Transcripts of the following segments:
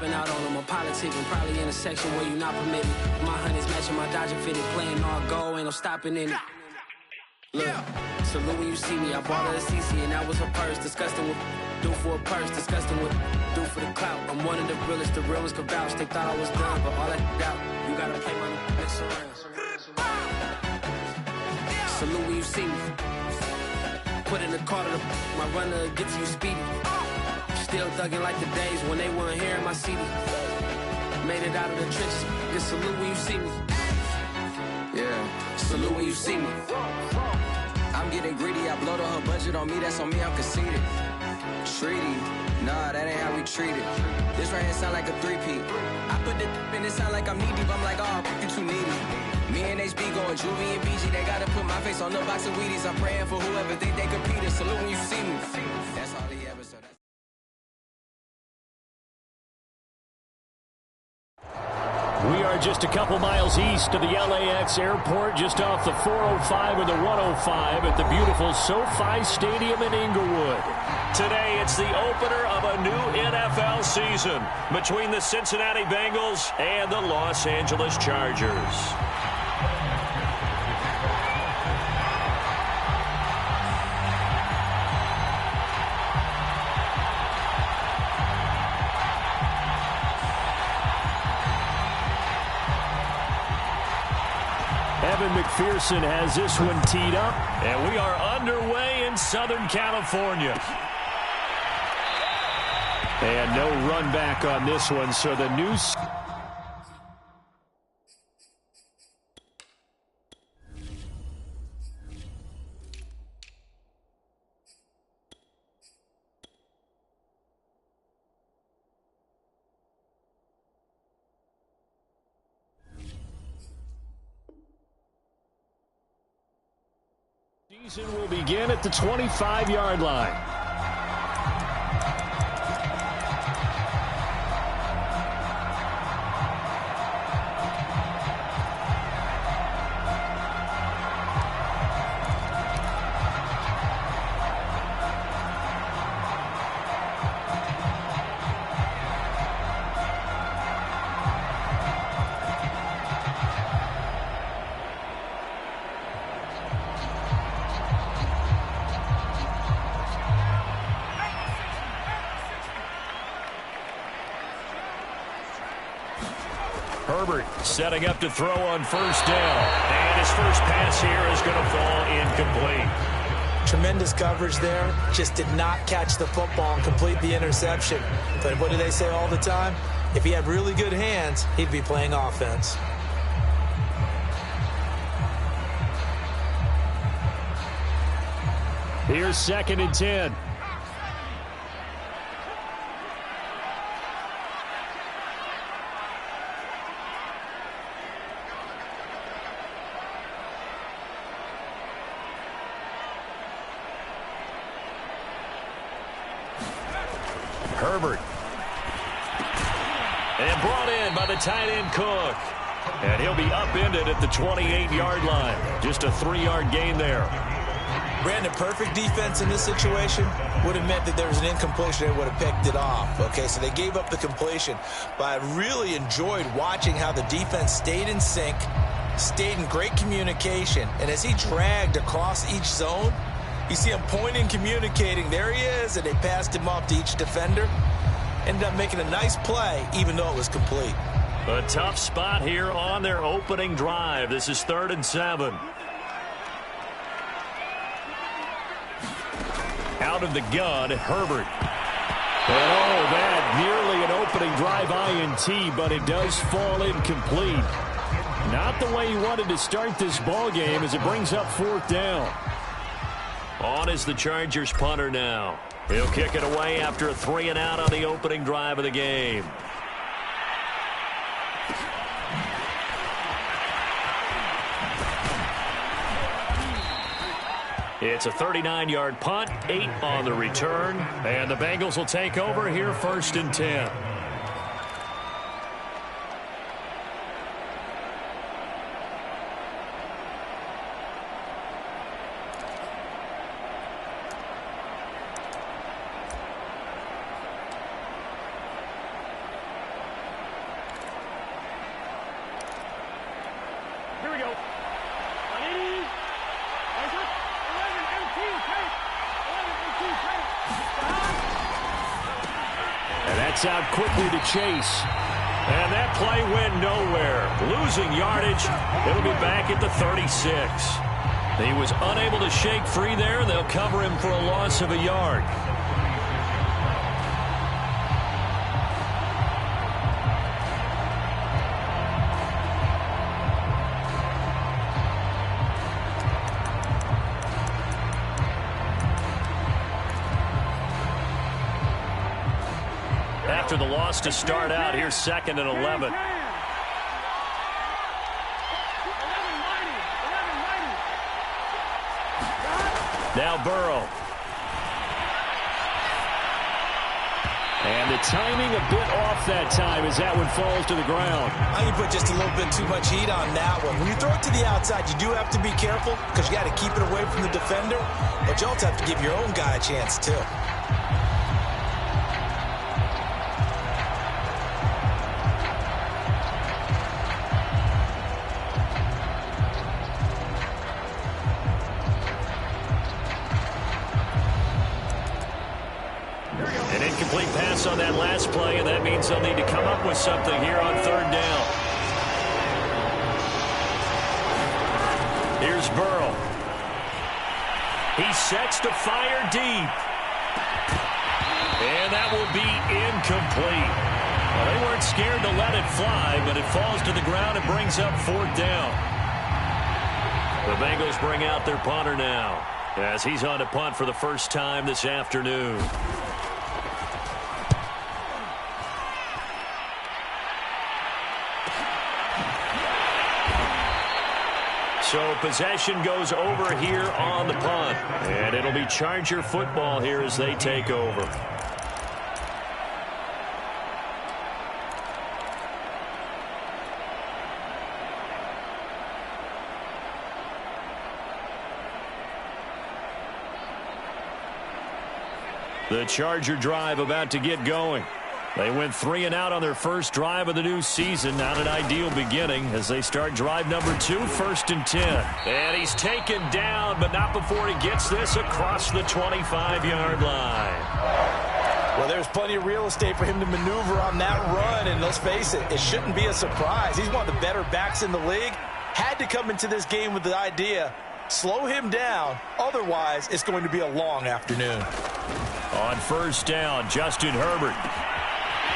Stepping out on them, I'm politicking. Probably in a section where you not permitted. My honey's matching my Dodger fitted. Playing all go, ain't no stopping in it. Look, salute when you see me. I bought her a CC and that was her purse. Disgusting with do for a purse. Disgusting with do for the clout. I'm one of the realest. The realest could vouch. They thought I was done, but all that out. You gotta play my next around. Salute when you see me. Put in the car to my runner, get to you speedy. Still thugging like the days when they weren't here in my CD. Made it out of the trenches. Just salute when you see me. Yeah, salute when you see me. I'm getting greedy, I blow the whole budget on me, that's on me, I'm conceited. Treaty, nah, that ain't how we treat it. This right here sound like a three-peat. I put the in it sound like I'm knee-deep, I'm like, oh, you too needy. Me and HB going Juvie and BG, they gotta put my face on the box of Wheaties. I'm praying for whoever think they competed. Salute when you see me. That's all he ever said. We are just a couple miles east of the LAX airport, just off the 405 and the 105 at the beautiful SoFi Stadium in Inglewood. Today, it's the opener of a new NFL season between the Cincinnati Bengals and the Los Angeles Chargers. Evan McPherson has this one teed up. And we are underway in Southern California. And no run back on this one, so the new... season will begin at the 25-yard line. Herbert setting up to throw on first down. And his first pass here is going to fall incomplete. Tremendous coverage there. Just did not catch the football and complete the interception. But what do they say all the time? If he had really good hands, he'd be playing offense. Here's 2nd and 10. Herbert. And brought in by the tight end Cook. And he'll be upended at the 28-yard line. Just a 3-yard gain there. Brandon, perfect defense in this situation would have meant that there was an incompletion. They would have picked it off. Okay, so they gave up the completion. But I really enjoyed watching how the defense stayed in sync, stayed in great communication. And as he dragged across each zone, you see him pointing, communicating. There he is, and they passed him off to each defender. Ended up making a nice play, even though it was complete. A tough spot here on their opening drive. This is 3rd and 7. Out of the gun, Herbert. And oh, that nearly an opening drive INT, but it does fall incomplete. Not the way he wanted to start this ball game as it brings up 4th down. On is the Chargers punter now. He'll kick it away after a 3-and-out on the opening drive of the game. It's a 39-yard punt, 8 on the return, and the Bengals will take over here 1st and 10. we go. And that's out quickly to Chase. And that play went nowhere. Losing yardage. It'll be back at the 36. He was unable to shake free there. They'll cover him for a loss of a yard. After the loss to start out, here's 2nd and 11. Now Burrow. And the timing a bit off that time as that one falls to the ground. I think you put just a little bit too much heat on that one. When you throw it to the outside, you do have to be careful because you got to keep it away from the defender. But you also have to give your own guy a chance, too. On that last play, and that means they'll need to come up with something here on 3rd down. Here's Burrow. He sets to fire deep. And that will be incomplete. Well, they weren't scared to let it fly, but it falls to the ground and brings up 4th down. The Bengals bring out their punter now as he's on to punt for the first time this afternoon. So possession goes over here on the punt. And it'll be Charger football here as they take over. The Charger drive about to get going. They went 3 and out on their first drive of the new season. Not an ideal beginning as they start drive number 2, 1st and 10. And he's taken down, but not before he gets this across the 25-yard line. Well, there's plenty of real estate for him to maneuver on that run, and let's face it, it shouldn't be a surprise. He's one of the better backs in the league. Had to come into this game with the idea, slow him down, otherwise it's going to be a long afternoon. On 1st down, Justin Herbert.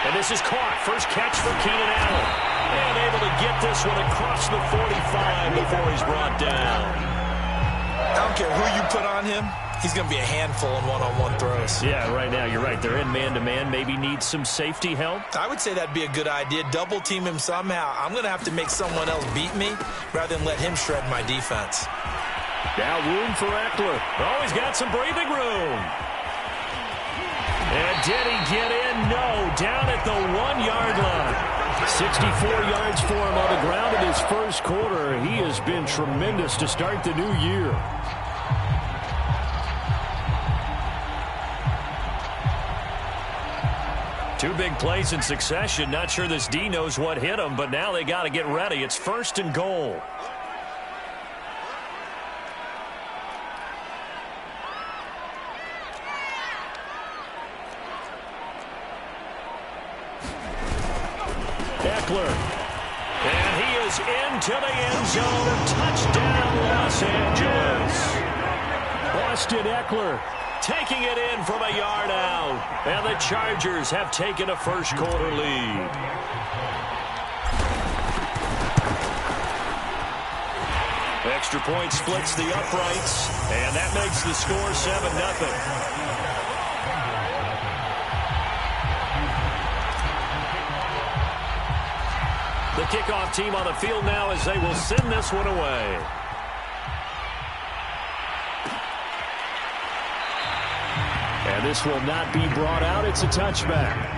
And this is caught. First catch for Keenan Allen. And able to get this one across the 45 before he's brought down. I don't care who you put on him. He's going to be a handful in one-on-one throws. Yeah, right now, you're right. They're in man-to-man. Maybe needs some safety help. I would say that'd be a good idea. Double team him somehow. I'm going to have to make someone else beat me rather than let him shred my defense. Now room for Eckler. Oh, he's got some breathing room. And did he get in? No, down at the 1-yard line. 64 yards for him on the ground in his first quarter. He has been tremendous to start the new year. Two big plays in succession. Not sure this D knows what hit him, but now they got to get ready. It's 1st and goal. Eckler. And he is into the end zone. Touchdown, Los Angeles. Austin Eckler taking it in from a yard out. And the Chargers have taken a first quarter lead. Extra point splits the uprights. And that makes the score 7-0. The kickoff team on the field now as they will send this one away. And this will not be brought out. It's a touchback.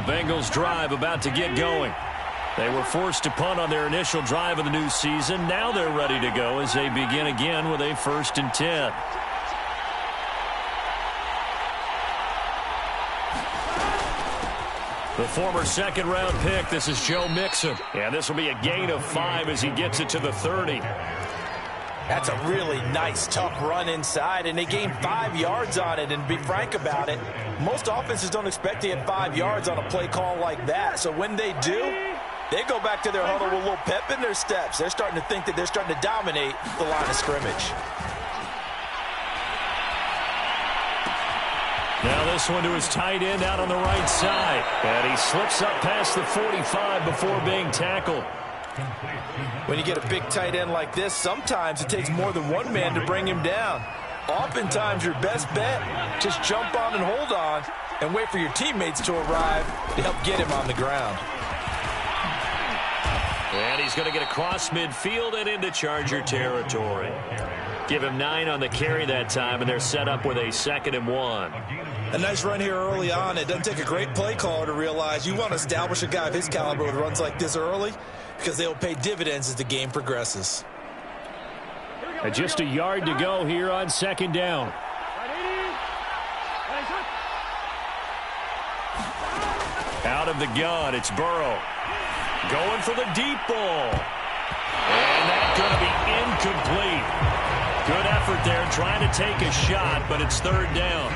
Bengals drive about to get going. They were forced to punt on their initial drive of the new season. Now they're ready to go as they begin again with a 1st and 10. The former second-round pick, this is Joe Mixon. And this will be a gain of 5 as he gets it to the 30. That's a really nice, tough run inside, and they gained 5 yards on it. And to be frank about it, most offenses don't expect to get 5 yards on a play call like that. So when they do, they go back to their huddle with a little pep in their steps. They're starting to think that they're starting to dominate the line of scrimmage. Now this one to his tight end out on the right side. And he slips up past the 45 before being tackled. When you get a big tight end like this, sometimes it takes more than one man to bring him down. Oftentimes your best bet, just jump on and hold on and wait for your teammates to arrive to help get him on the ground. And he's going to get across midfield and into Charger territory. Give him 9 on the carry that time, and they're set up with a 2nd and 1. A nice run here early on. It doesn't take a great play caller to realize you want to establish a guy of his caliber with runs like this early because they'll pay dividends as the game progresses. And just a yard to go here on 2nd down. Out of the gun, it's Burrow. Going for the deep ball. And that's going to be incomplete. Good effort there trying to take a shot, but it's 3rd down.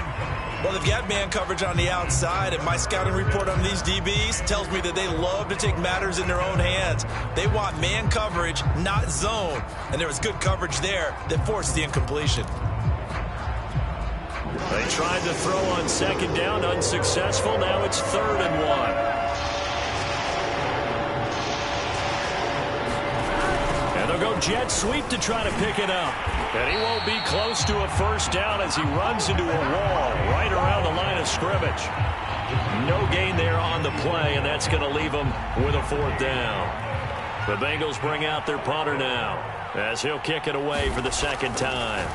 Well, they've got man coverage on the outside, and my scouting report on these DBs tells me that they love to take matters in their own hands. They want man coverage, not zone. And there was good coverage there that forced the incompletion. They tried to throw on 2nd down, unsuccessful. Now it's 3rd and 1. And they'll go jet sweep to try to pick it up. And he won't be close to a 1st down as he runs into a wall right around the line of scrimmage. No gain there on the play, and that's going to leave him with a 4th down. The Bengals bring out their punter now as he'll kick it away for the 2nd time.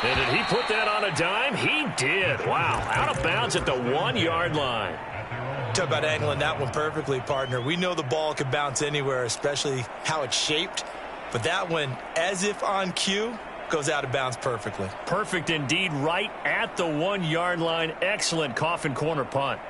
And did he put that on a dime? He did. Wow. Out of bounds at the 1-yard line. Talk about angling that one perfectly, partner. We know the ball can bounce anywhere, especially how it's shaped. But that one, as if on cue, goes out of bounds perfectly. Perfect indeed, right at the 1-yard line. Excellent coffin corner punt.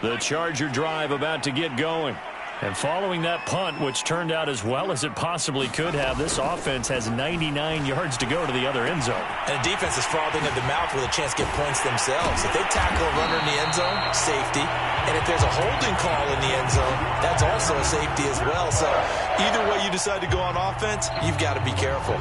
The Charger drive about to get going. And following that punt, which turned out as well as it possibly could have, this offense has 99 yards to go to the other end zone. And the defense is frothing at the mouth with a chance to get points themselves. If they tackle a runner in the end zone, safety. And if there's a holding call in the end zone, that's also a safety as well. So either way you decide to go on offense, you've got to be careful.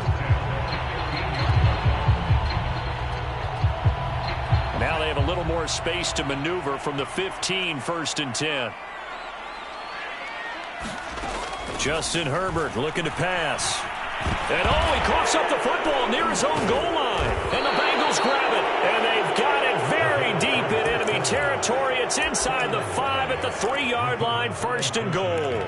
Now they have a little more space to maneuver from the 15, 1st and 10. Justin Herbert looking to pass. And he coughs up the football near his own goal line. And the Bengals grab it. And they've got it very deep in enemy territory. It's inside the 5 at the 3-yard line, 1st and goal.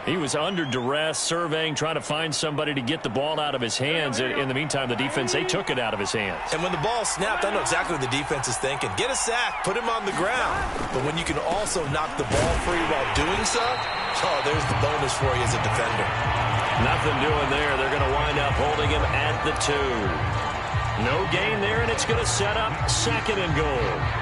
He was under duress, surveying, trying to find somebody to get the ball out of his hands. In the meantime, the defense, they took it out of his hands. And when the ball snapped, I know exactly what the defense is thinking. Get a sack, put him on the ground. But when you can also knock the ball free while doing so, oh, there's the bonus for you as a defender. Nothing doing there. They're going to wind up holding him at the 2. No gain there, and it's going to set up 2nd and goal.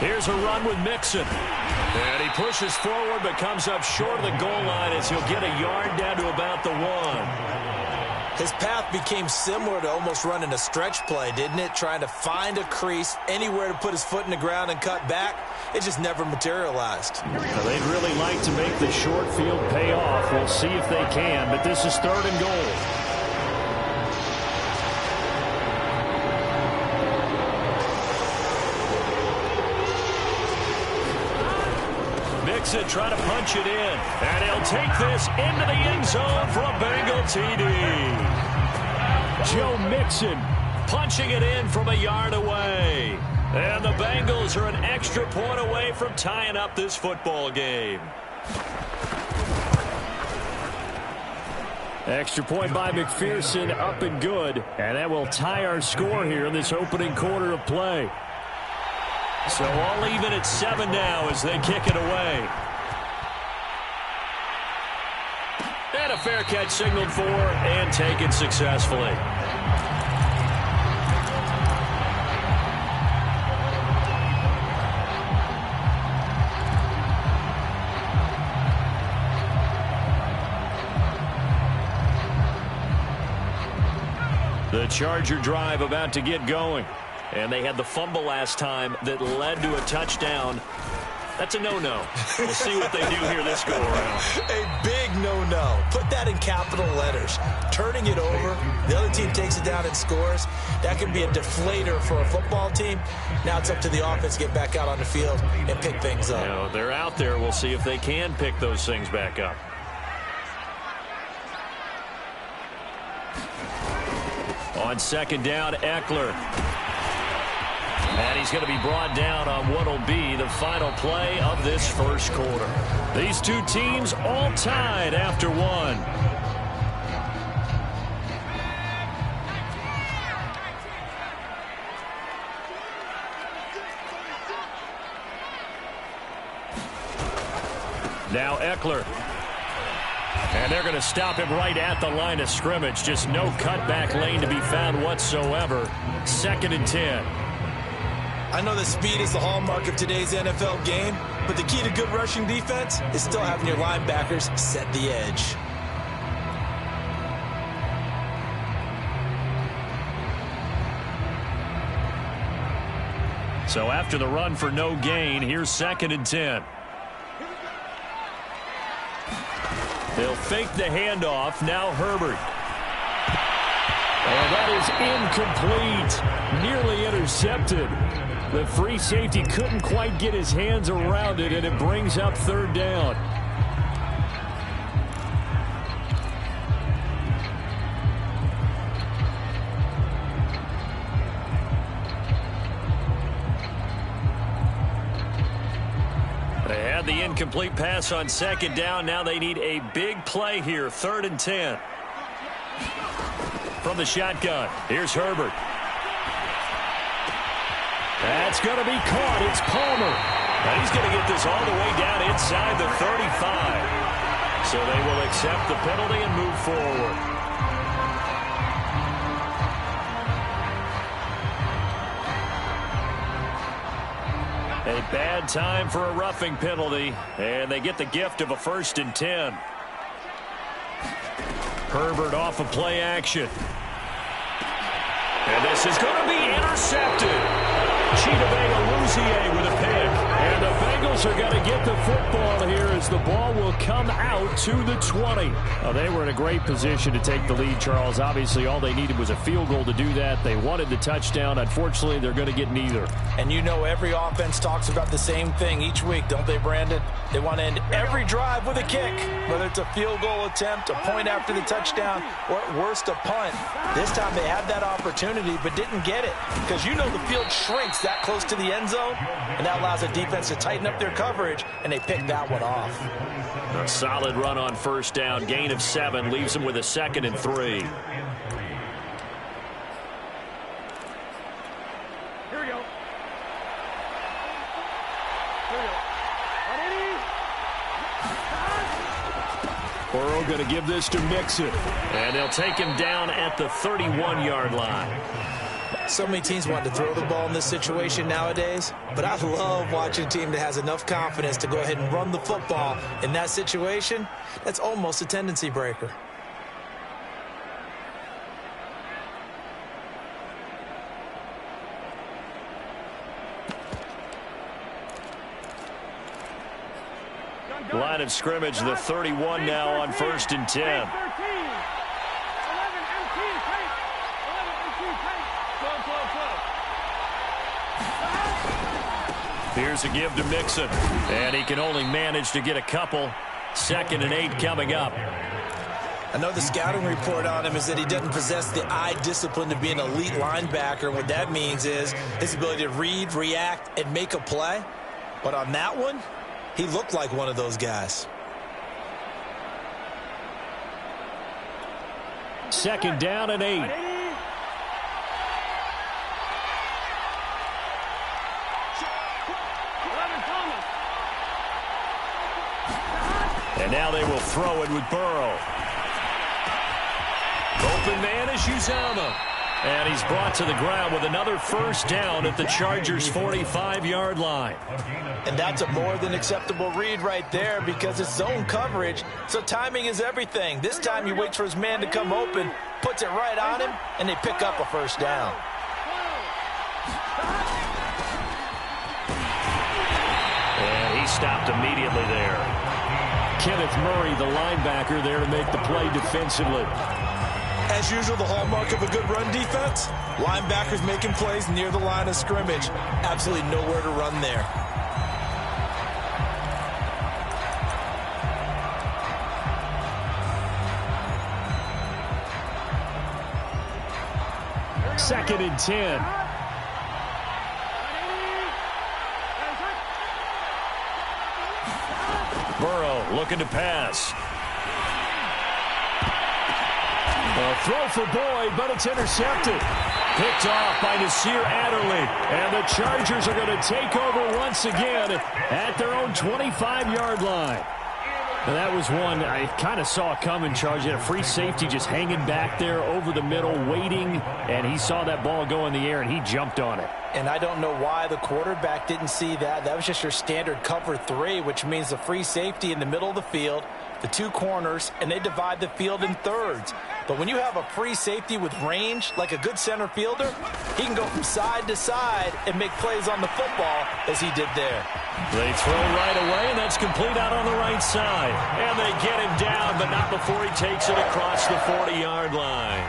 Here's a run with Mixon. And he pushes forward but comes up short of the goal line as he'll get a yard down to about the 1. His path became similar to almost running a stretch play, didn't it? Trying to find a crease, anywhere to put his foot in the ground and cut back. It just never materialized. Now, they'd really like to make the short field pay off. We'll see if they can, but this is 3rd and goal. Mixon trying to punch it in. And he'll take this into the end zone for a Bengal TD. Joe Mixon punching it in from a yard away. And the Bengals are an extra point away from tying up this football game. Extra point by McPherson, up and good. And that will tie our score here in this opening quarter of play. So all even at 7 now as they kick it away. And a fair catch signaled for and taken successfully. The Charger drive about to get going. And they had the fumble last time that led to a touchdown. That's a no-no. We'll see what they do here this go-around. A big no-no. Put that in capital letters. Turning it over, the other team takes it down and scores. That can be a deflator for a football team. Now it's up to the offense to get back out on the field and pick things up. You know, they're out there. We'll see if they can pick those things back up. On second down, Eckler. And he's going to be brought down on what will be the final play of this first quarter. These two teams all tied after one. Now Eckler. And they're going to stop him right at the line of scrimmage. Just no cutback lane to be found whatsoever. 2nd and 10. I know that speed is the hallmark of today's NFL game, but the key to good rushing defense is still having your linebackers set the edge. So after the run for no gain, here's 2nd and 10. They'll fake the handoff. Now Herbert. And that is incomplete. Nearly intercepted. The free safety couldn't quite get his hands around it, and it brings up 3rd down. They had the incomplete pass on 2nd down. Now they need a big play here. 3rd and 10. From the shotgun, here's Herbert. That's going to be caught. It's Palmer. And he's going to get this all the way down inside the 35. So they will accept the penalty and move forward. A bad time for a roughing penalty, and they get the gift of a 1st and 10. Herbert off of play action. And this is going to be intercepted. Chidobe with a pick. And the Bengals are going to get the football here as the ball will come out to the 20. They were in a great position to take the lead, Charles. Obviously, all they needed was a field goal to do that. They wanted the touchdown. Unfortunately, they're going to get neither. And you know every offense talks about the same thing each week, don't they, Brandon? They want to end every drive with a kick, whether it's a field goal attempt, a point after the touchdown, or at worst a punt. This time they had that opportunity but didn't get it because you know the field shrinks that close to the end zone, and that allows the defense to tighten up their coverage, and they picked that one off. A solid run on 1st down. Gain of 7 leaves them with a 2nd and 3. Here we go. Burrow going to give this to Mixon. And they'll take him down at the 31-yard line. So many teams want to throw the ball in this situation nowadays, but I love watching a team that has enough confidence to go ahead and run the football in that situation. That's almost a tendency breaker. Line of scrimmage, the 31 now on 1st and 10. Here's a give to Mixon. And he can only manage to get a couple. 2nd and 8 coming up. I know the scouting report on him is that he doesn't possess the eye discipline to be an elite linebacker. What that means is his ability to read, react, and make a play. But on that one, he looked like one of those guys. 2nd down and 8. And now they will throw it with Burrow. Open man is Uzomah. And he's brought to the ground with another 1st down at the Chargers' 45-yard line. And that's a more than acceptable read right there because it's zone coverage, so timing is everything. This time he waits for his man to come open, puts it right on him, and they pick up a 1st down. And he stopped immediately there. Kenneth Murray, the linebacker, there to make the play defensively. As usual, the hallmark of a good run defense, linebackers making plays near the line of scrimmage. Absolutely nowhere to run there. Second and 10. Burrow looking to pass. A throw for Boyd, but it's intercepted. Picked off by Nasir Adderley. And the Chargers are going to take over once again at their own 25-yard line. And that was one I kind of saw coming, Charge. He had a free safety just hanging back there over the middle, waiting, and he saw that ball go in the air, and he jumped on it. And I don't know why the quarterback didn't see that. That was just your standard cover 3, which means the free safety in the middle of the field, the 2 corners, and they divide the field in thirds. But when you have a free safety with range, like a good center fielder, he can go from side to side and make plays on the football as he did there. They throw right away, and that's complete out on the right side. And they get him down, but not before he takes it across the 40-yard line.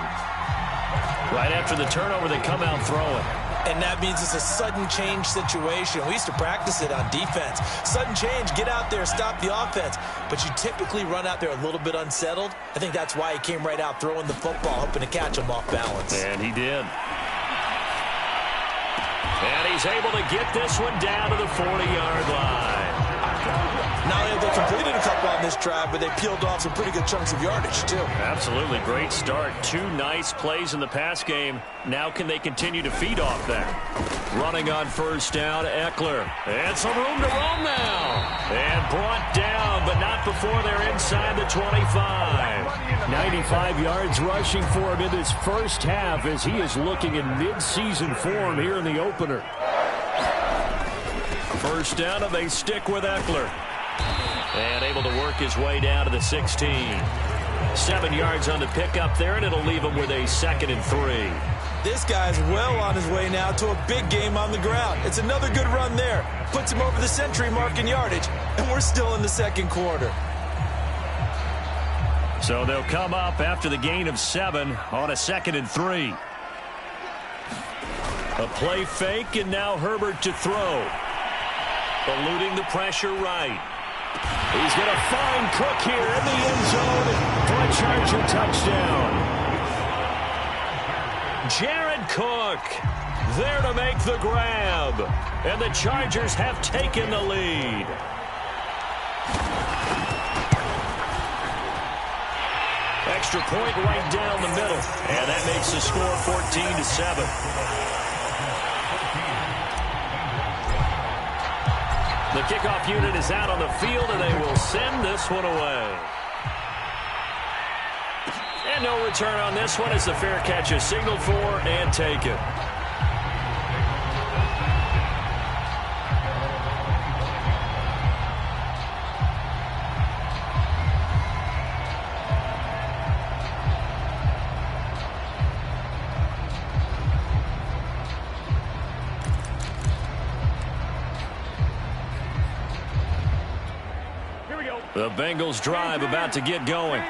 Right after the turnover, they come out throwing. And that means it's a sudden change situation. We used to practice it on defense. Sudden change, get out there, stop the offense. But you typically run out there a little bit unsettled. I think that's why he came right out throwing the football, hoping to catch him off balance. And he did. And he's able to get this one down to the 40-yard line. Not only have they completed a couple on this drive, but they peeled off some pretty good chunks of yardage, too. Absolutely. Great start. 2 nice plays in the pass game. Now can they continue to feed off that? Running on 1st down, Eckler. And some room to roam now. And brought down, but not before they're inside the 25. 95 yards rushing for him in this first half as he is looking in mid-season form here in the opener. 1st down, and they stick with Eckler. And able to work his way down to the 16. 7 yards on the pickup there, and it'll leave him with a 2nd and 3. This guy's well on his way now to a big game on the ground. It's another good run there. Puts him over the century mark in yardage, and we're still in the 2nd quarter. So they'll come up after the gain of 7 on a 2nd and 3. A play fake, and now Herbert to throw. Eluding the pressure right. He's going to find Cook here in the end zone for a Charger touchdown. Jared Cook there to make the grab. And the Chargers have taken the lead. Extra point right down the middle. And that makes the score 14-7. The kickoff unit is out on the field, and they will send this one away. And no return on this one as the fair catch is signaled for and taken. The Bengals drive about to get going.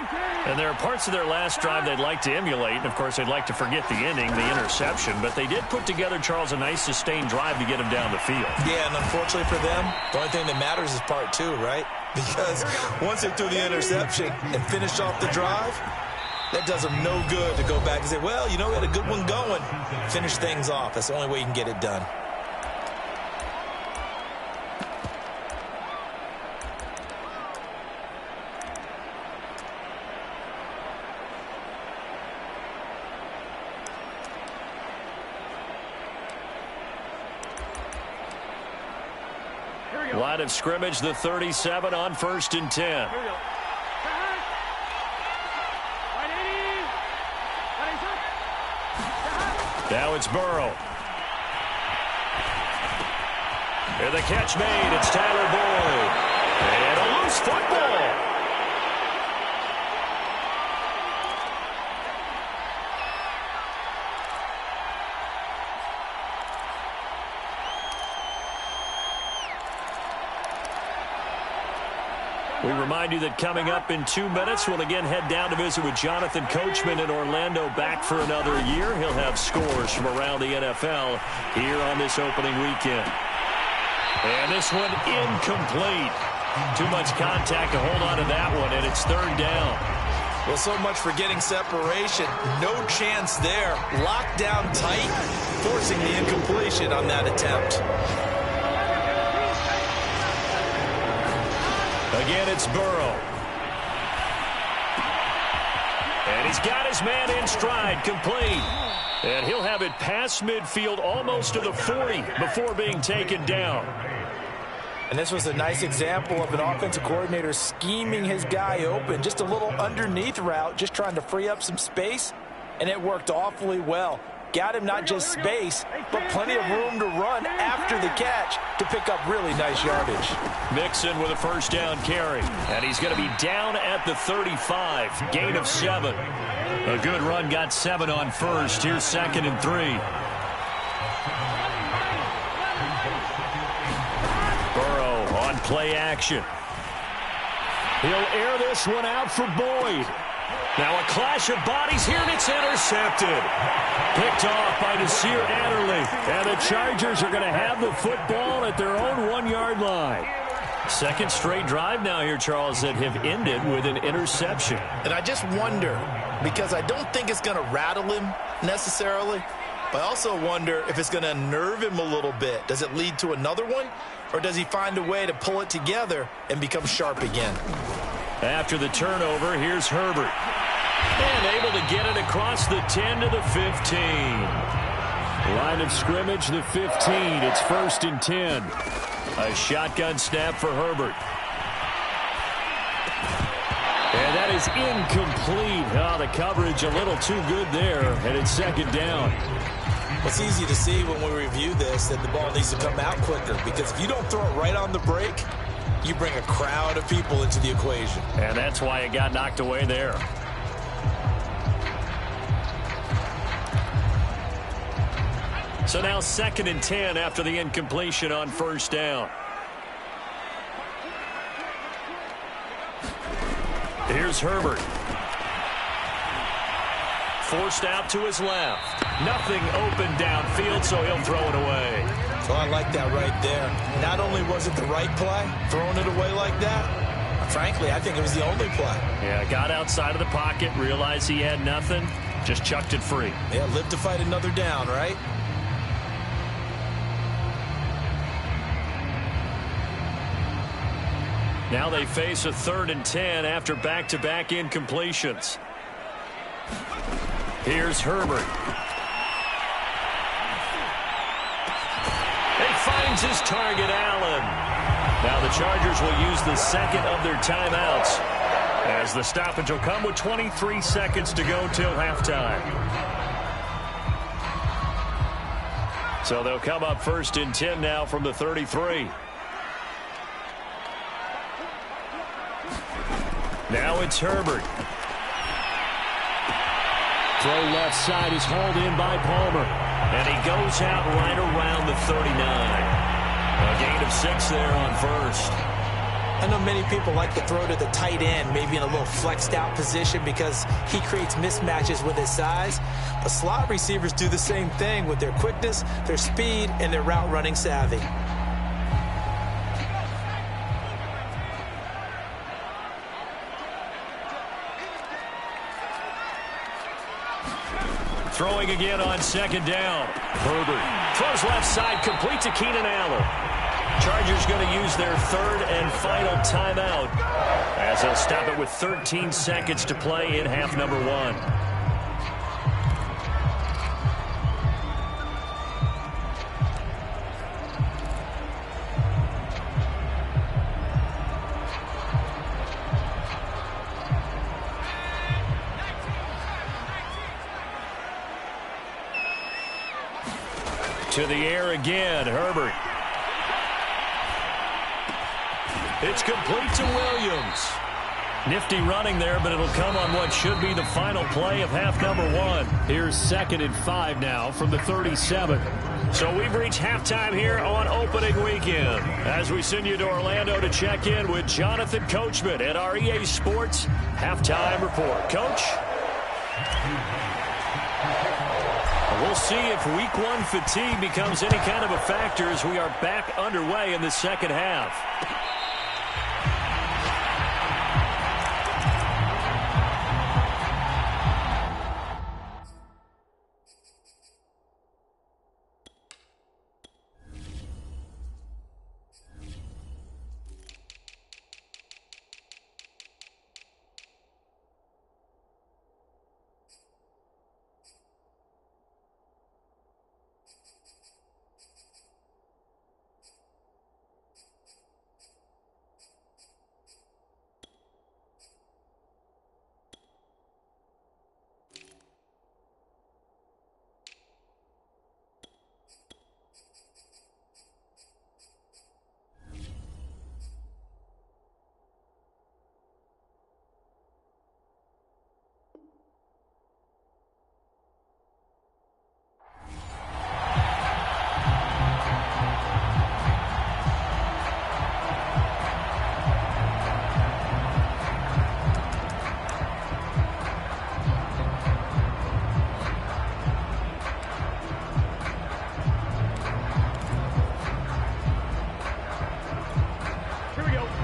And there are parts of their last drive they'd like to emulate. And, of course, they'd like to forget the ending, the interception. But they did put together, Charles, a nice sustained drive to get him down the field. Yeah, and unfortunately for them, the only thing that matters is part two, right? Because once they threw the interception and finished off the drive, that does them no good to go back and say, well, you know, we had a good one going. Finish things off. That's the only way you can get it done. Line of scrimmage, the 37 on 1st and 10. Now it's Burrow. And the catch made. It's Tyler Boyd. And a loose football. We remind you that coming up in 2 minutes, we'll again head down to visit with Jonathan Coachman in Orlando, back for another year. He'll have scores from around the NFL here on this opening weekend. And this one incomplete. Too much contact to hold on to that one, and it's 3rd down. Well, so much for getting separation. No chance there. Locked down tight, forcing the incompletion on that attempt. Again, it's Burrow. And he's got his man in stride, complete. And he'll have it past midfield, almost to the 40, before being taken down. And this was a nice example of an offensive coordinator scheming his guy open. Just a little underneath route, just trying to free up some space, and it worked awfully well. Got him not just space, but plenty of room to run after the catch to pick up really nice yardage. Mixon with a 1st down carry. And he's going to be down at the 35. Gain of 7. A good run, got 7 on 1st. Here's 2nd and 3. Burrow on play action. He'll air this one out for Boyd. Now a clash of bodies here, and it's intercepted. Picked off by Nasir Adderley. And the Chargers are going to have the football at their own 1-yard line. Second straight drive now here, Charles, that have ended with an interception. And I just wonder, because I don't think it's going to rattle him necessarily, but I also wonder if it's going to unnerve him a little bit. Does it lead to another one, or does he find a way to pull it together and become sharp again? After the turnover, here's Herbert. And able to get it across the 10 to the 15. Line of scrimmage, the 15. It's 1st and 10. A shotgun snap for Herbert. And that is incomplete. Oh, the coverage a little too good there. And it's 2nd down. It's easy to see when we review this that the ball needs to come out quicker, because if you don't throw it right on the break, you bring a crowd of people into the equation. And that's why it got knocked away there. So now 2nd and 10 after the incompletion on 1st down. Here's Herbert. Forced out to his left. Nothing open downfield, so he'll throw it away. So I like that right there. Not only was it the right play, throwing it away like that, frankly, I think it was the only play. Yeah, got outside of the pocket, realized he had nothing, just chucked it free. Yeah, live to fight another down, right? Now they face a 3rd and 10 after back-to-back incompletions. Here's Herbert. He finds his target, Allen. Now the Chargers will use the 2nd of their timeouts, as the stoppage will come with 23 seconds to go till halftime. So they'll come up 1st and 10 now from the 33. Now it's Herbert. Throw left side is hauled in by Palmer. And he goes out right around the 39. A gain of 6 there on 1st. I know many people like to throw to the tight end, maybe in a little flexed out position because he creates mismatches with his size. But slot receivers do the same thing with their quickness, their speed, and their route running savvy. Throwing again on second down. Herbert throws left side, complete to Keenan Allen. Chargers going to use their third and final timeout as they'll stop it with 13 seconds to play in half number 1. To the air again, Herbert. It's complete to Williams. Nifty running there, but it'll come on what should be the final play of half number 1. Here's 2nd and 5 now from the 37. So we've reached halftime here on opening weekend as we send you to Orlando to check in with Jonathan Coachman at our EA Sports Halftime Report. Coach? We'll see if week 1 fatigue becomes any kind of a factor as we are back underway in the second half.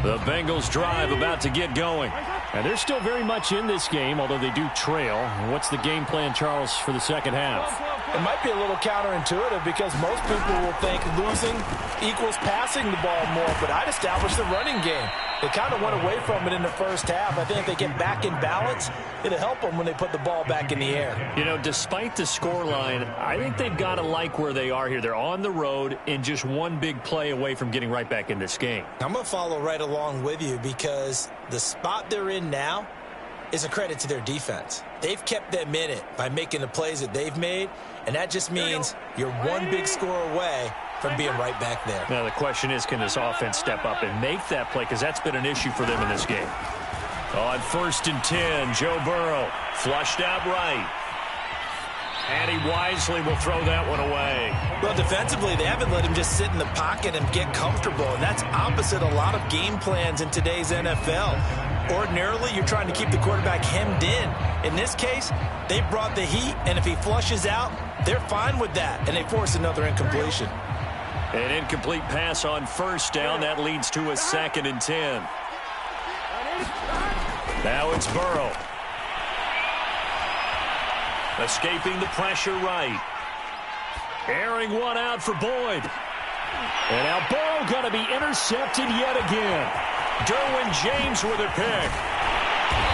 The Bengals drive about to get going. And they're still very much in this game, although they do trail. What's the game plan, Charles, for the second half? It might be a little counterintuitive because most people will think losing equals passing the ball more, but I'd establish the running game. They kind of went away from it in the first half. I think if they get back in balance, it'll help them when they put the ball back in the air. You know, despite the scoreline, I think they've got to like where they are here. They're on the road and just one big play away from getting right back in this game. I'm going to follow right along with you because the spot they're in now is a credit to their defense. They've kept them in it by making the plays that they've made, and that just means you're one big score away from being right back there. Now, the question is, can this offense step up and make that play? Because that's been an issue for them in this game. On 1st and 10, Joe Burrow flushed out right. And he wisely will throw that one away. Well, defensively, they haven't let him just sit in the pocket and get comfortable, and that's opposite a lot of game plans in today's NFL. Ordinarily, you're trying to keep the quarterback hemmed in. In this case, they brought the heat, and if he flushes out, they're fine with that, and they force another incompletion. An incomplete pass on 1st down. That leads to a 2nd and 10. Now it's Burrow. Escaping the pressure right. Airing one out for Boyd. And now Burrow going to be intercepted yet again. Derwin James with a pick.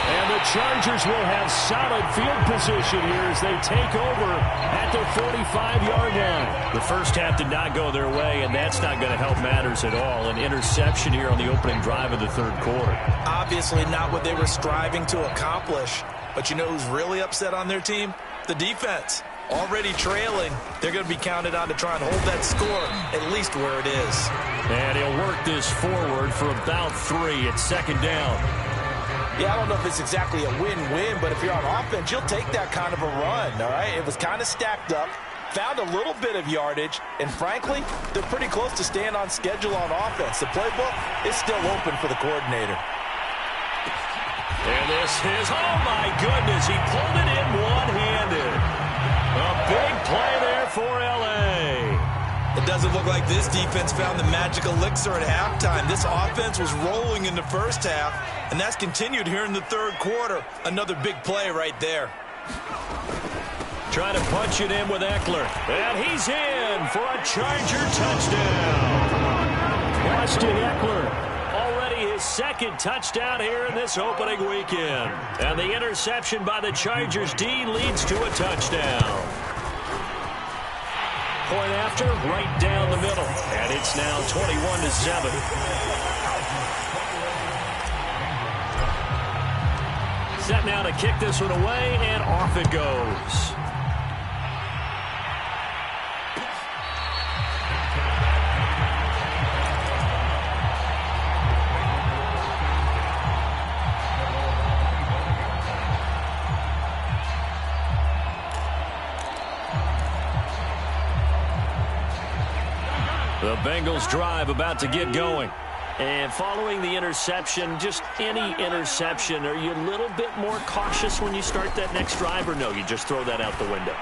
And the Chargers will have solid field position here as they take over at the 45-yard line. The first half did not go their way, and that's not going to help matters at all. An interception here on the opening drive of the 3rd quarter. Obviously not what they were striving to accomplish. But you know who's really upset on their team? The defense. Already trailing, they're going to be counted on to try and hold that score at least where it is. And he'll work this forward for about 3 at 2nd down. Yeah, I don't know if it's exactly a win-win, but if you're on offense, you'll take that kind of a run, all right? It was kind of stacked up. found a little bit of yardage, and frankly, they're pretty close to staying on schedule on offense. The playbook is still open for the coordinator. And this is, oh my goodness, he pulled it in one-handed. A big play there for L.A. It doesn't look like this defense found the magic elixir at halftime. This offense was rolling in the first half, and that's continued here in the third quarter. Another big play right there. Trying to punch it in with Eckler. And he's in for a Charger touchdown. Austin Eckler. Already his second touchdown here in this opening weekend. And the interception by the Chargers D leads to a touchdown. Point after, right down the middle. And it's now 21-7. Set now to kick this one away, and off it goes. The Bengals drive about to get going. And following the interception, just any interception, are you a little bit more cautious when you start that next drive, or no, you just throw that out the window?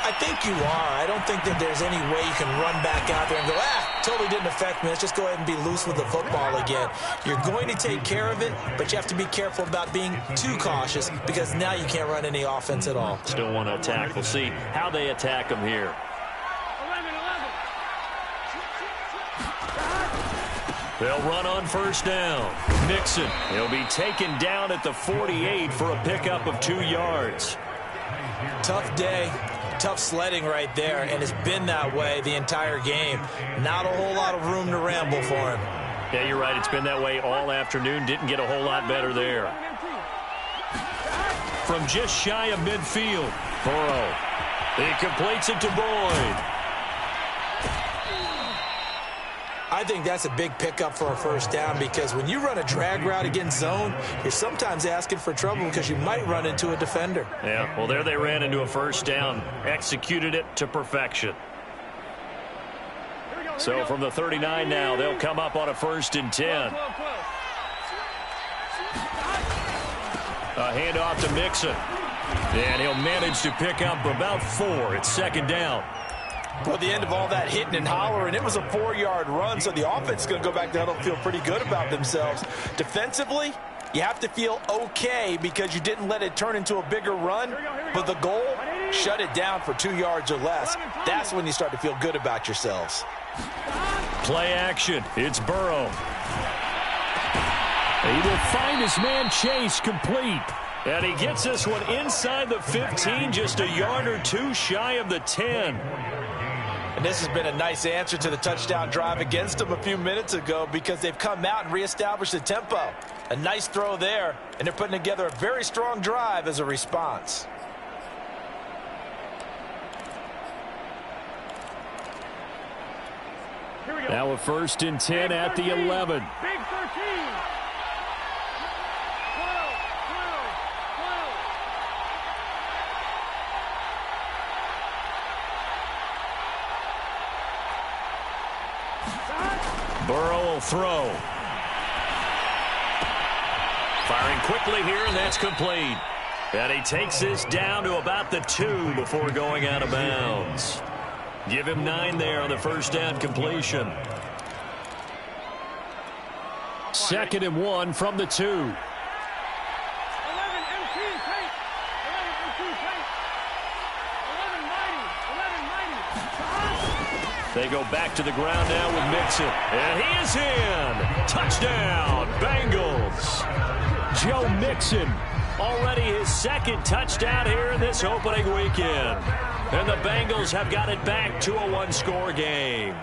I think you are. I don't think that there's any way you can run back out there and go, totally didn't affect me. Let's just go ahead and be loose with the football again. You're going to take care of it, but you have to be careful about being too cautious because now you can't run any offense at all. Still want to attack. We'll see how they attack them here. They'll run on first down. Mixon. He'll be taken down at the 48 for a pickup of 2 yards. Tough day. Tough sledding right there, and it's been that way the entire game. Not a whole lot of room to ramble for him. Yeah, you're right. It's been that way all afternoon. Didn't get a whole lot better there. From just shy of midfield, Burrow. He completes it to Boyd. I think that's a big pickup for a first down because when you run a drag route against zone, you're sometimes asking for trouble because you might run into a defender. Yeah, well, there they ran into a first down. Executed it to perfection. So from the 39 now, they'll come up on a 1st and 10. A handoff to Mixon. And he'll manage to pick up about 4. It's 2nd down. Well, the end of all that hitting and hollering, it was a 4-yard run, so the offense is going to go back down and feel pretty good about themselves. Defensively, you have to feel okay because you didn't let it turn into a bigger run, but the goal, shut it down for 2 yards or less. That's when you start to feel good about yourselves. Play action. It's Burrow. He will find his man Chase complete. And he gets this one inside the 15, just a yard or 2 shy of the 10. And this has been a nice answer to the touchdown drive against them a few minutes ago because they've come out and reestablished the tempo. A nice throw there, and they're putting together a very strong drive as a response. Now a 1st and 10 at the 11. Big 13. Burrow will throw. Firing quickly here, and that's complete. And he takes this down to about the 2 before going out of bounds. Give him 9 there on the 1st down completion. 2nd and 1 from the 2. They go back to the ground now with Mixon. And he is in. Touchdown, Bengals. Joe Mixon, already his 2nd touchdown here in this opening weekend. And the Bengals have got it back to a 1-score game.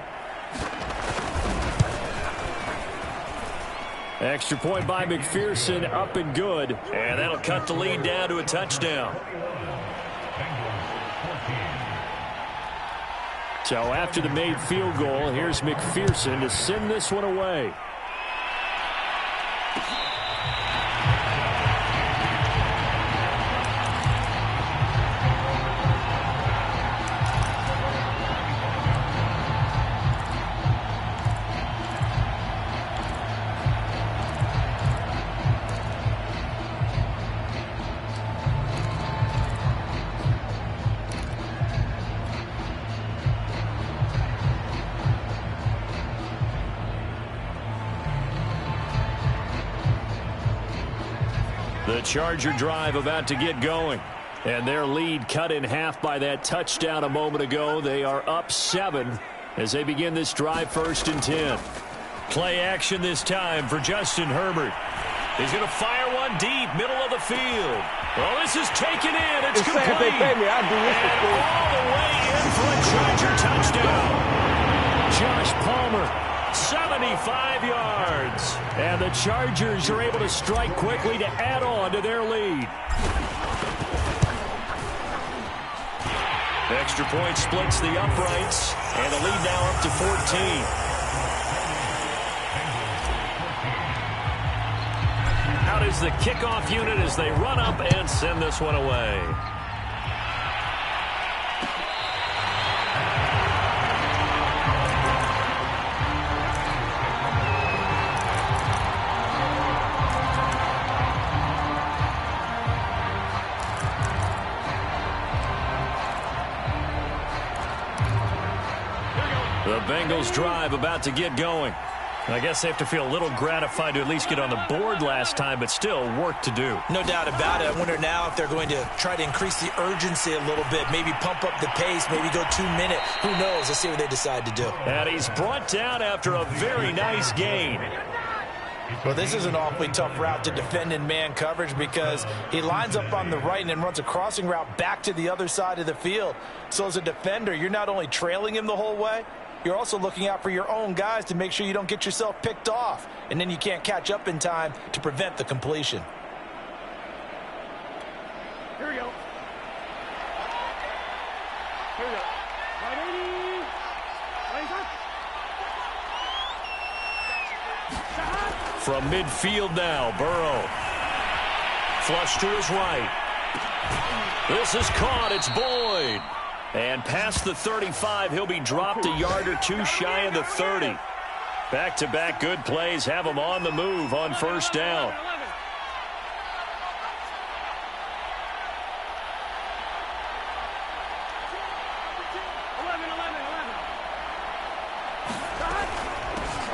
Extra point by McPherson, up and good. And that'll cut the lead down to a touchdown. So after the made field goal, here's McPherson to send this one away. The Charger drive about to get going. And their lead cut in half by that touchdown a moment ago. They are up 7 as they begin this drive, 1st and 10. Play action this time for Justin Herbert. He's going to fire one deep, middle of the field. Well, this is taken in. It's complete. And all the way in for a Charger touchdown. Josh Palmer, 75 yards. And the Chargers are able to strike quickly to add on to their lead. Extra point splits the uprights, and the lead now up to 14. Out is the kickoff unit as they run up and send this one away. The Bengals drive about to get going. I guess they have to feel a little gratified to at least get on the board last time, but still work to do. No doubt about it. I wonder now if they're going to try to increase the urgency a little bit, maybe pump up the pace, maybe go 2 minute. Who knows? Let's see what they decide to do. And he's brought down after a very nice gain. Well, this is an awfully tough route to defend in man coverage because he lines up on the right and then runs a crossing route back to the other side of the field. So as a defender, you're not only trailing him the whole way, you're also looking out for your own guys to make sure you don't get yourself picked off. And then you can't catch up in time to prevent the completion. Here we go. Here we go. From midfield now, Burrow. Flush to his right. This is caught. It's Boyd. And past the 35, he'll be dropped a yard or two shy of the 30. Back-to-back good plays have him on the move on 1st down.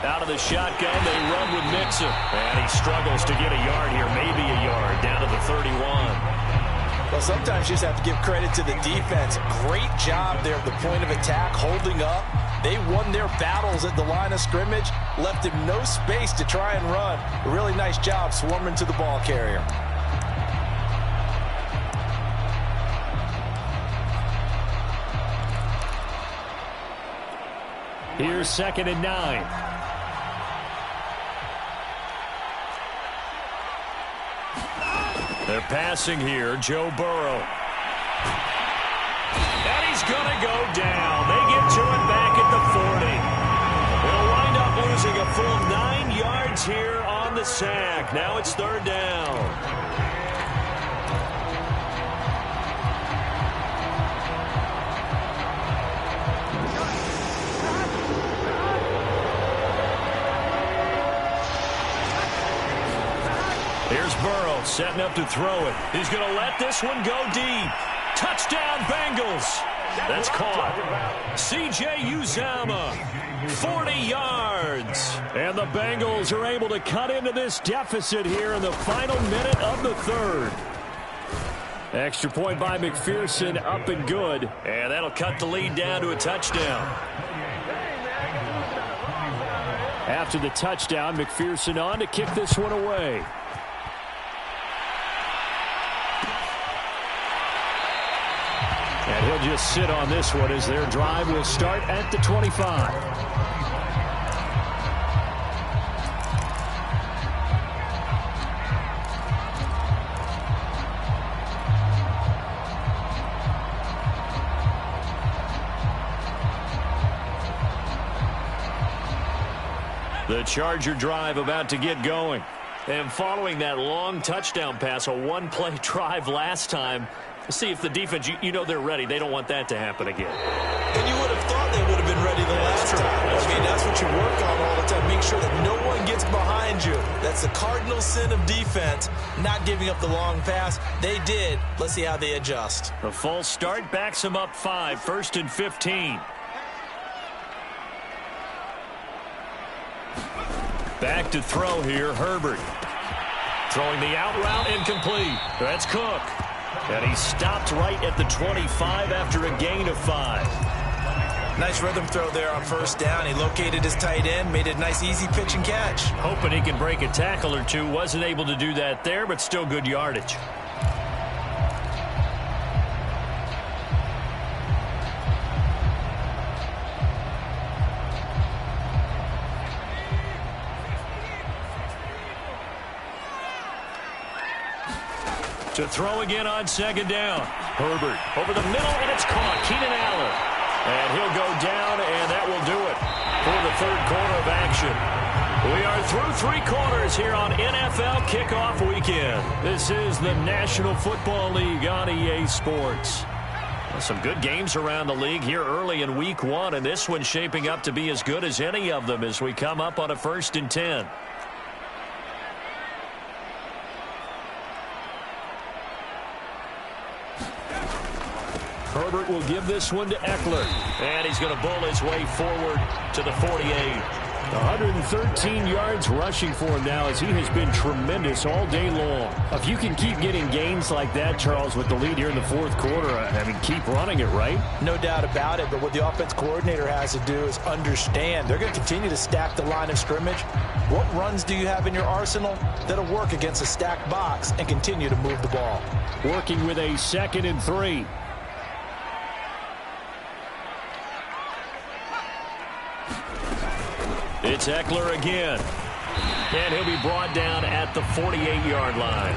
Out of the shotgun, they run with Mixon. And he struggles to get a yard here, maybe a yard, down to the 31. Well, sometimes you just have to give credit to the defense. Great job there at the point of attack, holding up. They won their battles at the line of scrimmage, left him no space to try and run. A really nice job swarming to the ball carrier. Here's 2nd and 9. They're passing here, Joe Burrow. And he's going to go down. They get to it back at the 40. They'll wind up losing a full 9 yards here on the sack. Now it's 3rd down. Here's Burrow setting up to throw it. He's going to let this one go deep. Touchdown, Bengals. That's caught. C.J. Uzomah, 40 yards. And the Bengals are able to cut into this deficit here in the final minute of the 3rd. Extra point by McPherson, up and good. And that'll cut the lead down to a touchdown. After the touchdown, McPherson on to kick this one away. And he'll just sit on this one as their drive will start at the 25. The Charger drive about to get going. And following that long touchdown pass, a one-play drive last time, see if the defense, you know they're ready. They don't want that to happen again. And you would have thought they would have been ready the last time. I mean, that's what you work on all the time. Make sure that no one gets behind you. That's the cardinal sin of defense, not giving up the long pass. They did. Let's see how they adjust. The false start backs them up 5, 1st and 15. Back to throw here, Herbert. Throwing the out route, incomplete. That's Cook. And he stopped right at the 25 after a gain of 5. Nice rhythm throw there on first down. He located his tight end, made it a nice easy pitch and catch. Hoping he can break a tackle or two. Wasn't able to do that there, but still good yardage. To throw again on second down. Herbert over the middle, and it's caught. Keenan Allen. And he'll go down, and that will do it for the third quarter of action. We are through 3 quarters here on NFL Kickoff Weekend. This is the National Football League on EA Sports. Well, some good games around the league here early in Week 1, and this one's shaping up to be as good as any of them as we come up on a 1st and 10. Herbert will give this one to Eckler. And he's going to bull his way forward to the 48. 113 yards rushing for him now as he has been tremendous all day long. If you can keep getting gains like that, Charles, with the lead here in the 4th quarter, I mean, keep running it, right? No doubt about it, but what the offense coordinator has to do is understand they're going to continue to stack the line of scrimmage. What runs do you have in your arsenal that'll work against a stacked box and continue to move the ball? Working with a 2nd and 3. It's Eckler again. And he'll be brought down at the 48-yard line.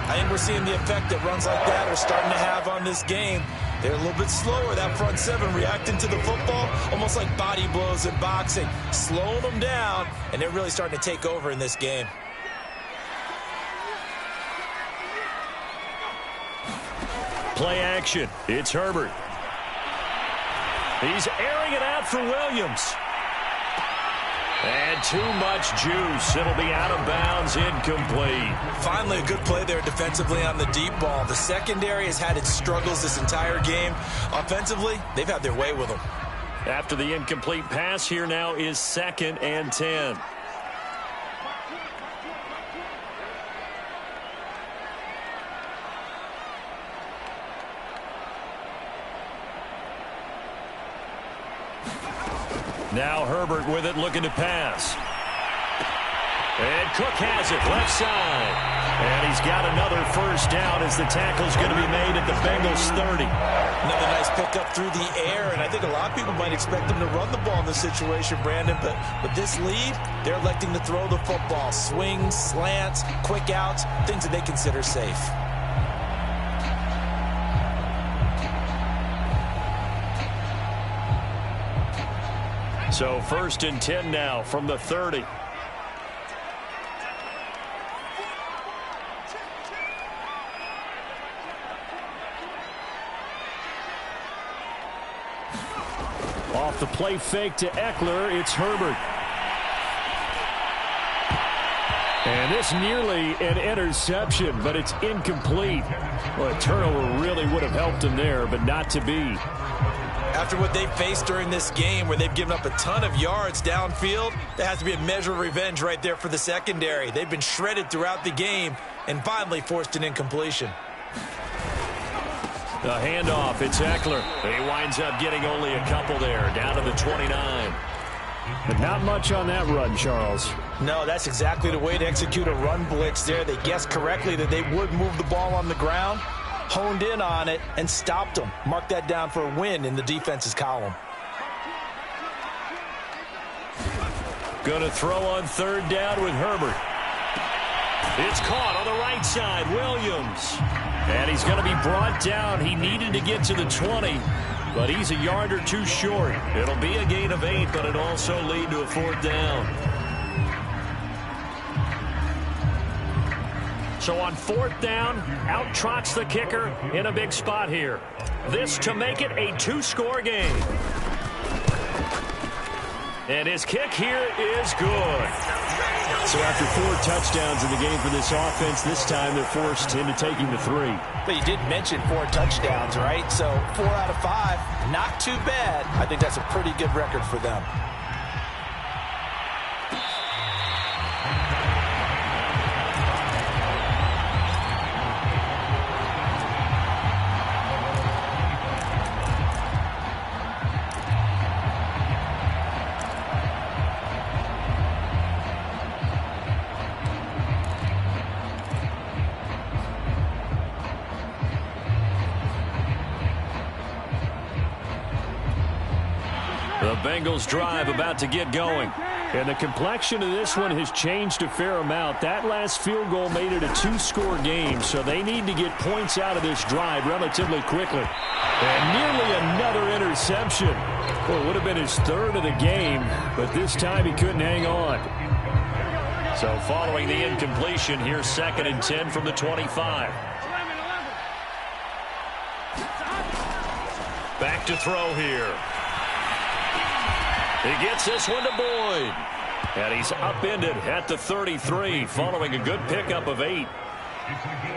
I think we're seeing the effect that runs like that are starting to have on this game. They're a little bit slower, that front 7, reacting to the football, almost like body blows in boxing, slowing them down, and they're really starting to take over in this game. Play action. It's Herbert. He's airing it out for Williams. And too much juice. It'll be out of bounds, incomplete. Finally, a good play there defensively on the deep ball. The secondary has had its struggles this entire game. Offensively, they've had their way with them. After the incomplete pass, here now is 2nd and 10. Now Herbert with it, looking to pass. And Cook has it, left side. And he's got another first down as the tackle's going to be made at the Bengals 30. Another nice pickup through the air, and I think a lot of people might expect them to run the ball in this situation, Brandon, but with this lead, they're electing to throw the football. Swings, slants, quick outs, things that they consider safe. So 1st and 10 now from the 30. Off the play fake to Eckler, it's Herbert. And this nearly an interception, but it's incomplete. Well, a turnover really would have helped him there, but not to be. After what they've faced during this game where they've given up a ton of yards downfield, there has to be a measure of revenge right there for the secondary. They've been shredded throughout the game and finally forced an incompletion. The handoff, it's Eckler. He winds up getting only a couple there, down to the 29. But not much on that run, Charles. No, that's exactly the way to execute a run blitz there. They guessed correctly that they would move the ball on the ground, honed in on it, and stopped them. Mark that down for a win in the defense's column. Going to throw on 3rd down with Herbert. It's caught on the right side, Williams. And he's going to be brought down. He needed to get to the 20, but he's a yard or two short. It'll be a gain of 8, but it'll also lead to a 4th down. So on 4th down, out trots the kicker in a big spot here. This to make it a 2-score game. And his kick here is good. So after 4 touchdowns in the game for this offense, this time they're forced into taking the 3. But you did mention 4 touchdowns, right? So 4 out of 5, not too bad. I think that's a pretty good record for them. The Bengals drive about to get going. And the complexion of this one has changed a fair amount. That last field goal made it a two-score game, so they need to get points out of this drive relatively quickly. And nearly another interception. Well, it would have been his third of the game, but this time he couldn't hang on. So following the incompletion, here's 2nd and 10 from the 25. Back to throw here. He gets this one to Boyd. And he's upended at the 33 following a good pickup of 8.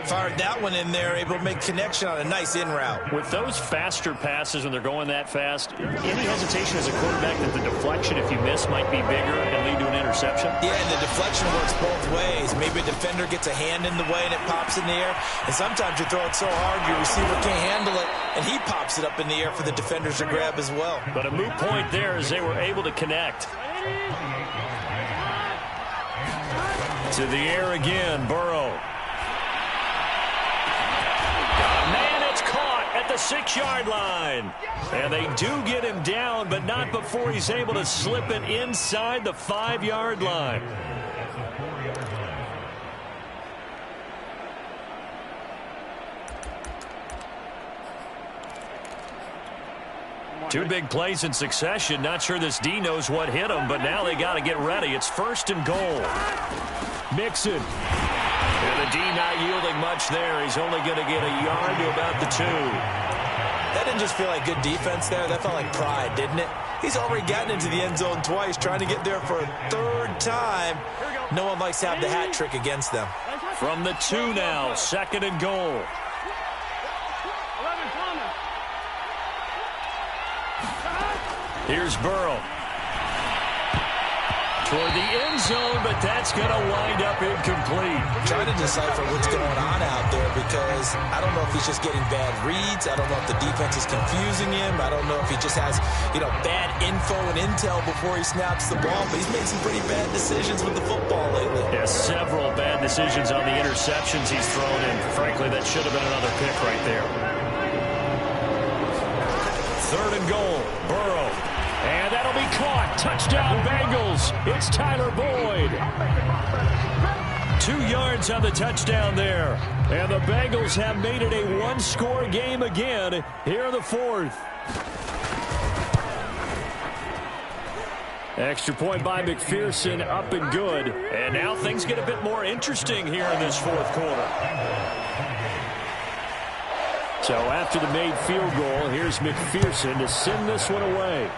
Fired that one in there, able to make connection on a nice in route. With those faster passes when they're going that fast, any hesitation as a quarterback that the deflection, if you miss, might be bigger and lead to an interception? Yeah, and the deflection works both ways. Maybe a defender gets a hand in the way and it pops in the air. And sometimes you throw it so hard your receiver can't handle it, and he pops it up in the air for the defenders to grab as well. But a moot point there as they were able to connect. To the air again, Burrow. At the 6-yard line. And they do get him down, but not before he's able to slip it inside the 5-yard line. Two big plays in succession. Not sure this D knows what hit him, but now they got to get ready. It's 1st and goal. Mixon. And the D not yielding much there. He's only going to get a yard to about the 2. That didn't just feel like good defense there. That felt like pride, didn't it? He's already gotten into the end zone twice, trying to get there for a 3rd time. No one likes to have the hat trick against them. From the 2 now, 2nd and goal. Here's Burrow. Toward the end zone, but that's going to wind up incomplete. Trying to decipher what's going on out there because I don't know if he's just getting bad reads. I don't know if the defense is confusing him. I don't know if he just has, bad info and intel before he snaps the ball. But he's made some pretty bad decisions with the football lately. Yeah, several bad decisions on the interceptions he's thrown in. Frankly, that should have been another pick right there. 3rd and goal, Burrow. And that'll be caught. Touchdown, Bengals. It's Tyler Boyd. 2 yards on the touchdown there. And the Bengals have made it a one-score game again here in the 4th. Extra point by McPherson, up and good. And now things get a bit more interesting here in this 4th quarter. So after the made field goal, here's McPherson to send this one away.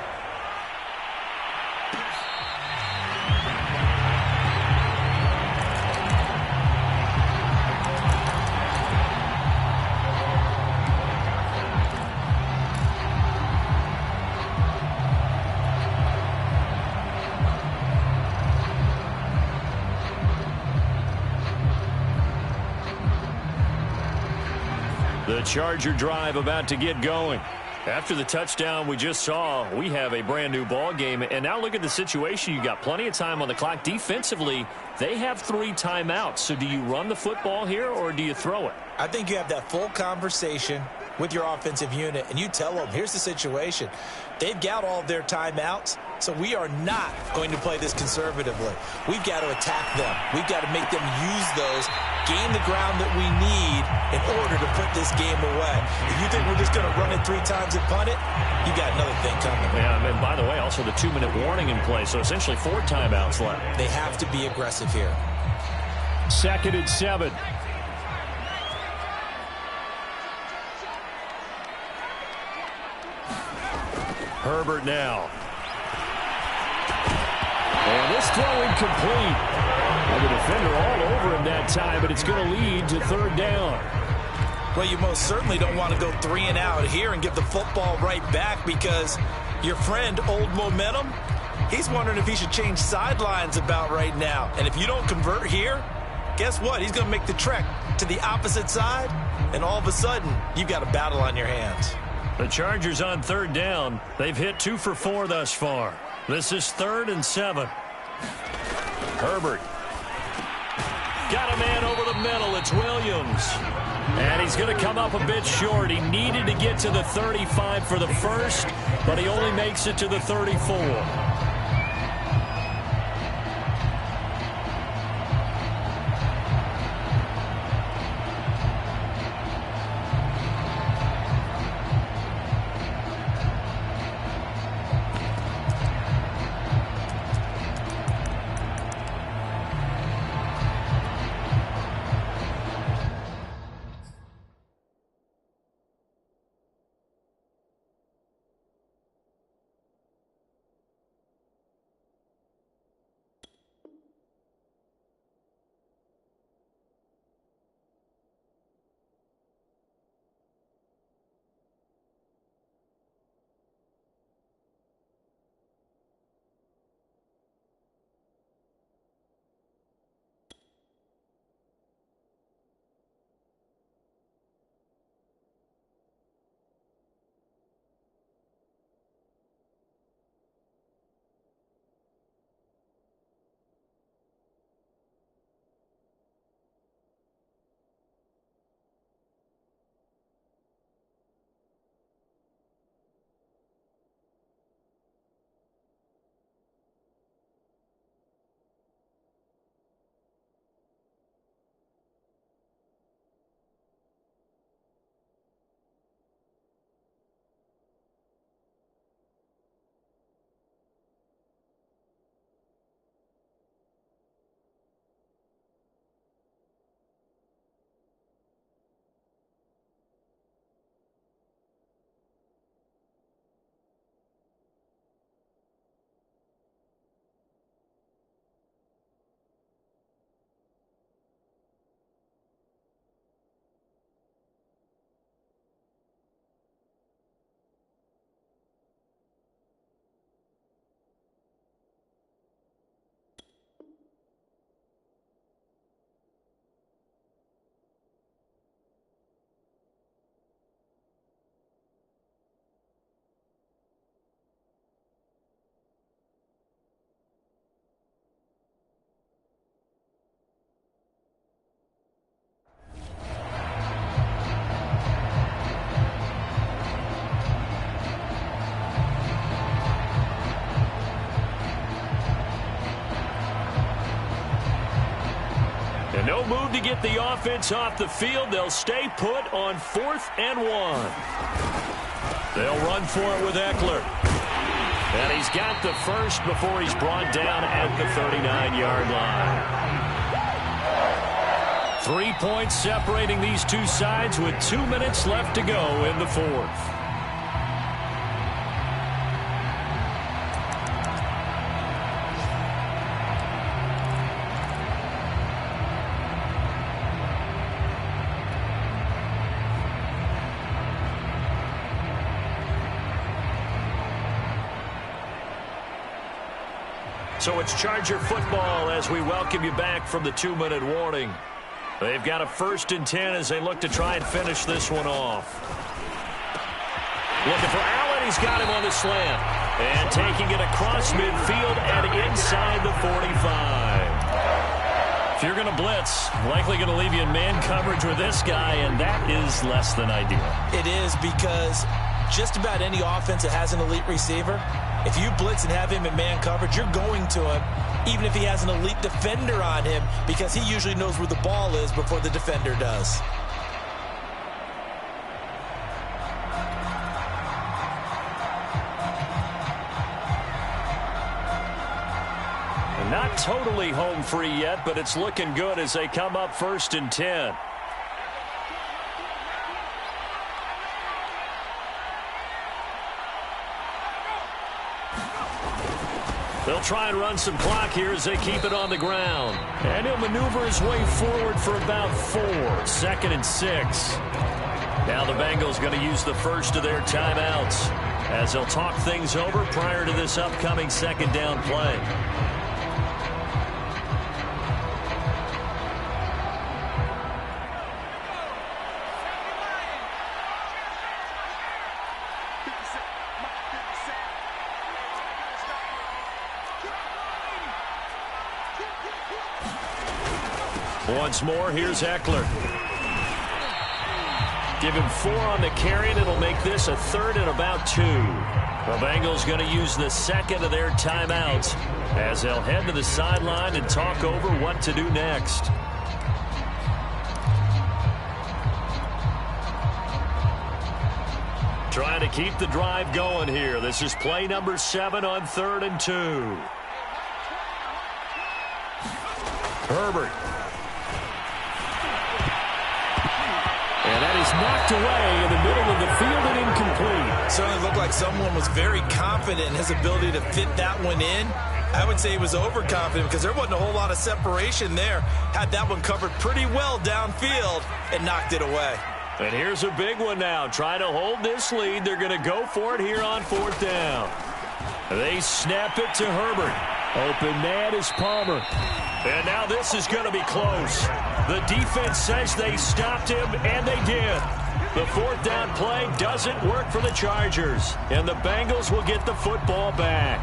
The Charger drive about to get going. After the touchdown we just saw, we have a brand new ball game. And now look at the situation. You got plenty of time on the clock. Defensively, they have 3 timeouts. So do you run the football here or do you throw it? I think you have that full conversation with your offensive unit, and you tell them, here's the situation. They've got all of their timeouts, so we are not going to play this conservatively. We've got to attack them. We've got to make them use those, gain the ground that we need in order to put this game away. If you think we're just going to run it 3 times and punt it, you got another thing coming. Yeah, and by the way, also the 2-minute warning in play, so essentially 4 timeouts left. They have to be aggressive here. 2nd and 7. Herbert now. And this throw incomplete. And the defender all over him that time, but it's going to lead to 3rd down. Well, you most certainly don't want to go 3 and out here and give the football right back because your friend, Old Momentum, he's wondering if he should change sidelines about right now. And if you don't convert here, guess what? He's going to make the trek to the opposite side, and all of a sudden, you've got a battle on your hands. The Chargers on 3rd down. They've hit 2 for 4 thus far. This is 3rd and 7. Herbert. Got a man over the middle. It's Williams. And he's going to come up a bit short. He needed to get to the 35 for the first, but he only makes it to the 34. No move to get the offense off the field. They'll stay put on 4th and 1. They'll run for it with Eckler. And he's got the first before he's brought down at the 39-yard line. 3 points separating these two sides with 2 minutes left to go in the 4th. So it's Charger football as we welcome you back from the 2-minute warning. They've got a 1st and 10 as they look to try and finish this one off. Looking for Allen. He's got him on the slant. And taking it across midfield and inside the 45. If you're going to blitz, likely going to leave you in man coverage with this guy, and that is less than ideal. It is, because just about any offense that has an elite receiver, if you blitz and have him in man coverage, you're going to him, even if he has an elite defender on him, because he usually knows where the ball is before the defender does. And not totally home free yet, but it's looking good as they come up 1st and 10. They'll try and run some clock here as they keep it on the ground. And he'll maneuver his way forward for about 4. 2nd and 6. Now the Bengals going to use the first of their timeouts as they'll talk things over prior to this upcoming 2nd down play. Once more, here's Eckler. Give him 4 on the carry, and it'll make this a 3rd and about 2. The Bengals going to use the second of their timeouts as they'll head to the sideline and talk over what to do next. Trying to keep the drive going here. This is play number 7 on 3rd and 2. Herbert. And that is knocked away in the middle of the field and incomplete. Certainly looked like someone was very confident in his ability to fit that one in. I would say he was overconfident because there wasn't a whole lot of separation there. Had that one covered pretty well downfield and knocked it away. And here's a big one now. Trying to hold this lead. They're going to go for it here on 4th down. They snap it to Herbert. Open man is Palmer. And now this is going to be close. The defense says they stopped him, and they did. The 4th down play doesn't work for the Chargers. And the Bengals will get the football back.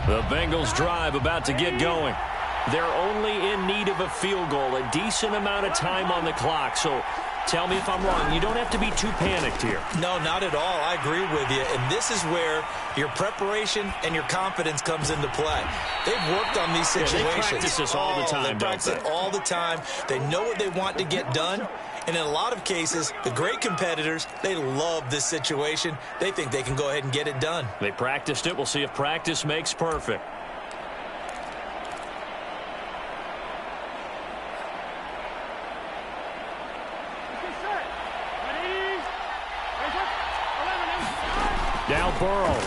The Bengals drive about to get going. They're only in need of a field goal, a decent amount of time on the clock. So tell me if I'm wrong. You don't have to be too panicked here. No, not at all. I agree with you. And this is where your preparation and your confidence comes into play. They've worked on these situations. Yeah, they practice this all the time, They practice it all the time. They know what they want to get done. And in a lot of cases, the great competitors, they love this situation. They think they can go ahead and get it done. They practiced it. We'll see if practice makes perfect. Now Burrow.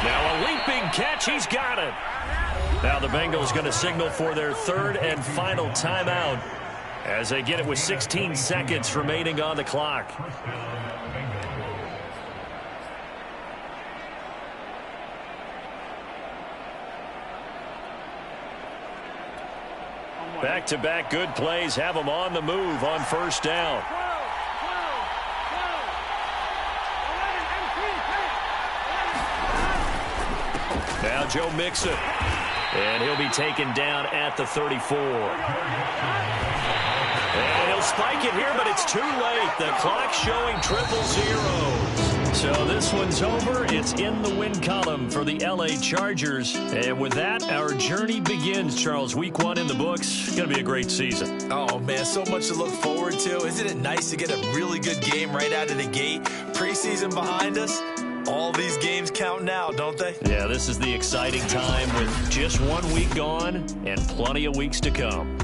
Now a leaping catch. He's got it. Now the Bengals going to signal for their 3rd and final timeout as they get it with 16 seconds remaining on the clock. Back-to-back good plays have them on the move on 1st down. Now Joe Mixon. And he'll be taken down at the 34. And he'll spike it here, but it's too late. The clock's showing 000. So this one's over. It's in the win column for the LA Chargers. And with that, our journey begins, Charles. Week 1 in the books. Going to be a great season. Oh, man, so much to look forward to. Isn't it nice to get a really good game right out of the gate? Preseason behind us. All these games count now, don't they? Yeah, this is the exciting time with just 1 week gone and plenty of weeks to come.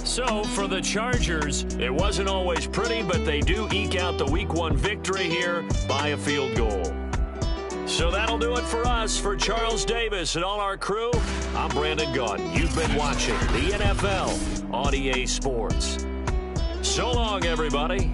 So, for the Chargers, it wasn't always pretty, but they do eke out the Week 1 victory here by a field goal. So that'll do it for us. For Charles Davis and all our crew, I'm Brandon Gaudin. You've been watching the NFL on EA Sports. So long, everybody.